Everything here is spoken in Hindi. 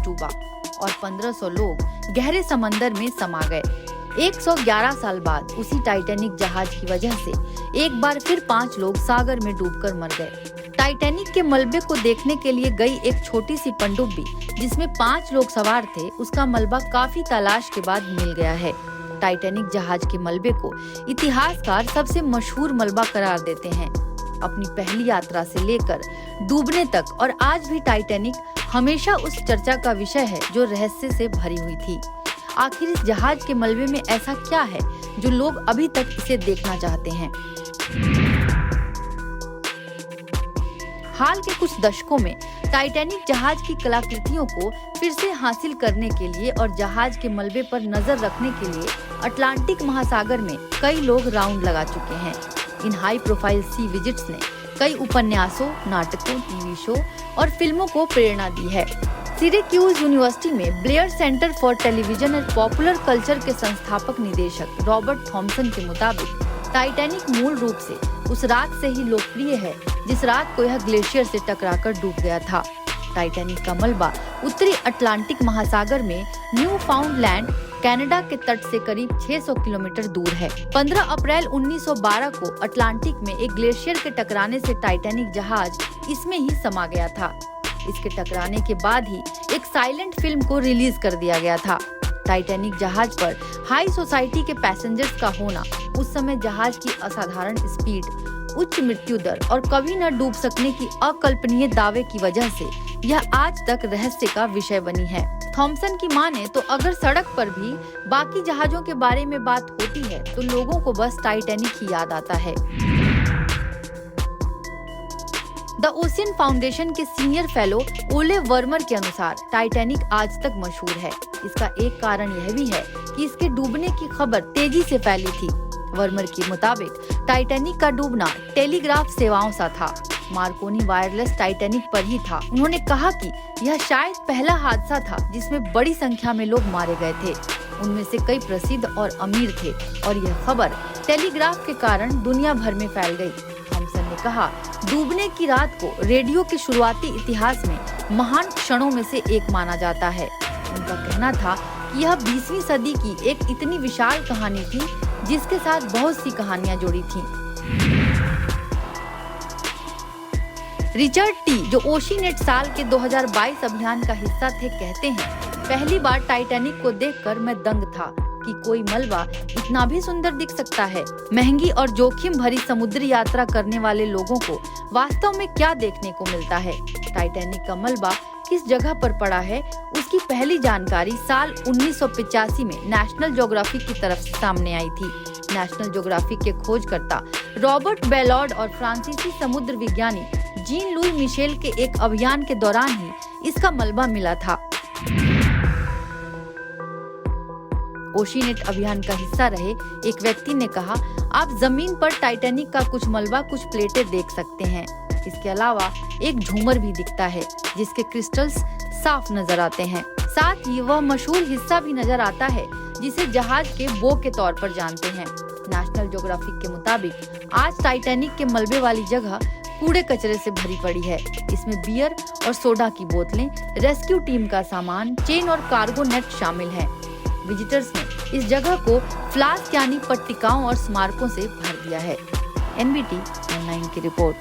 डूबा और 1500 लोग गहरे समंदर में समा गए। 111 साल बाद उसी टाइटैनिक जहाज की वजह से एक बार फिर 5 लोग सागर में डूबकर मर गए। टाइटैनिक के मलबे को देखने के लिए गई एक छोटी सी पनडुब्बी जिसमें 5 लोग सवार थे, उसका मलबा काफी तलाश के बाद मिल गया है। टाइटैनिक जहाज के मलबे को इतिहासकार सबसे मशहूर मलबा करार देते हैं। अपनी पहली यात्रा से लेकर डूबने तक और आज भी टाइटैनिक हमेशा उस चर्चा का विषय है जो रहस्य से भरी हुई थी। आखिर इस जहाज के मलबे में ऐसा क्या है जो लोग अभी तक इसे देखना चाहते हैं। हाल के कुछ दशकों में टाइटैनिक जहाज की कलाकृतियों को फिर से हासिल करने के लिए और जहाज के मलबे पर नजर रखने के लिए अटलांटिक महासागर में कई लोग राउंड लगा चुके हैं। इन हाई प्रोफाइल सी विजिट्स ने कई उपन्यासों, नाटकों, टीवी शो और फिल्मों को प्रेरणा दी है। सिरेक्यूज यूनिवर्सिटी में Blair centre for television and popular culture के संस्थापक निदेशक रॉबर्ट थॉमसन के मुताबिक टाइटैनिक मूल रूप से उस रात से ही लोकप्रिय है जिस रात को यह ग्लेशियर से टकराकर डूब गया था। टाइटैनिक का मलबा उत्तरी अटलांटिक महासागर में न्यू फाउंडलैंड, कनाडा के तट से करीब 600 किलोमीटर दूर है। 15 अप्रैल 1912 को अटलांटिक में एक ग्लेशियर के टकराने से टाइटैनिक जहाज इसमें ही समा गया था। इसके टकराने के बाद ही एक साइलेंट फिल्म को रिलीज कर दिया गया था। टाइटैनिक जहाज पर हाई सोसाइटी के पैसेंजर्स का होना, उस समय जहाज की असाधारण स्पीड, उच्च मृत्यु दर और कभी न डूब सकने की अकल्पनीय दावे की वजह से यह आज तक रहस्य का विषय बनी है। थॉमसन की माने तो अगर सड़क पर भी बाकी जहाजों के बारे में बात होती है तो लोगों को बस टाइटैनिक ही याद आता है। द ओशियन फाउंडेशन के सीनियर फेलो ओले वर्मर के अनुसार टाइटैनिक आज तक मशहूर है। इसका एक कारण यह भी है कि इसके डूबने की खबर तेजी से फैली थी। वर्मर के मुताबिक टाइटैनिक का डूबना टेलीग्राफ सेवाओं सा था। मार्कोनी वायरलेस टाइटैनिक पर ही था। उन्होंने कहा कि यह शायद पहला हादसा था जिसमें बड़ी संख्या में लोग मारे गए थे। उनमें से कई प्रसिद्ध और अमीर थे और यह खबर टेलीग्राफ के कारण दुनिया भर में फैल गई। थॉमसन ने कहा, डूबने की रात को रेडियो के शुरुआती इतिहास में महान क्षणों में से एक माना जाता है। उनका कहना था कि यह 20वीं सदी की एक इतनी विशाल कहानी थी जिसके साथ बहुत सी कहानियां जुड़ी थीं। रिचर्ड टी, जो ओशिनेट साल के 2022 अभियान का हिस्सा थे, कहते हैं, पहली बार टाइटैनिक को देखकर मैं दंग था कि कोई मलबा इतना भी सुंदर दिख सकता है। महंगी और जोखिम भरी समुद्री यात्रा करने वाले लोगों को वास्तव में क्या देखने को मिलता है। टाइटैनिक का मलबा किस जगह पर पड़ा है, उसकी पहली जानकारी साल 1985 में नेशनल ज्योग्राफिक की तरफ से सामने आई थी। नेशनल ज्योग्राफिक के खोजकर्ता रॉबर्ट बेलॉर्ड और फ्रांसीसी समुद्र विज्ञानी जीन लुई मिशेल के एक अभियान के दौरान ही इसका मलबा मिला था। ओशिनेट अभियान का हिस्सा रहे एक व्यक्ति ने कहा, आप जमीन पर टाइटैनिक का कुछ मलबा, कुछ प्लेटें देख सकते हैं। इसके अलावा एक झूमर भी दिखता है जिसके क्रिस्टल्स साफ नजर आते हैं। साथ ही वह मशहूर हिस्सा भी नजर आता है जिसे जहाज के बो के तौर पर जानते हैं। नेशनल ज्योग्राफिक के मुताबिक आज टाइटैनिक के मलबे वाली जगह कूड़े कचरे से भरी पड़ी है। इसमें बियर और सोडा की बोतलें, रेस्क्यू टीम का सामान, चेन और कार्गो नेट शामिल हैं। विजिटर्स ने इस जगह को फ्लास्क यानी पट्टिकाओं और स्मारकों से भर दिया है। NBT ऑनलाइन की रिपोर्ट।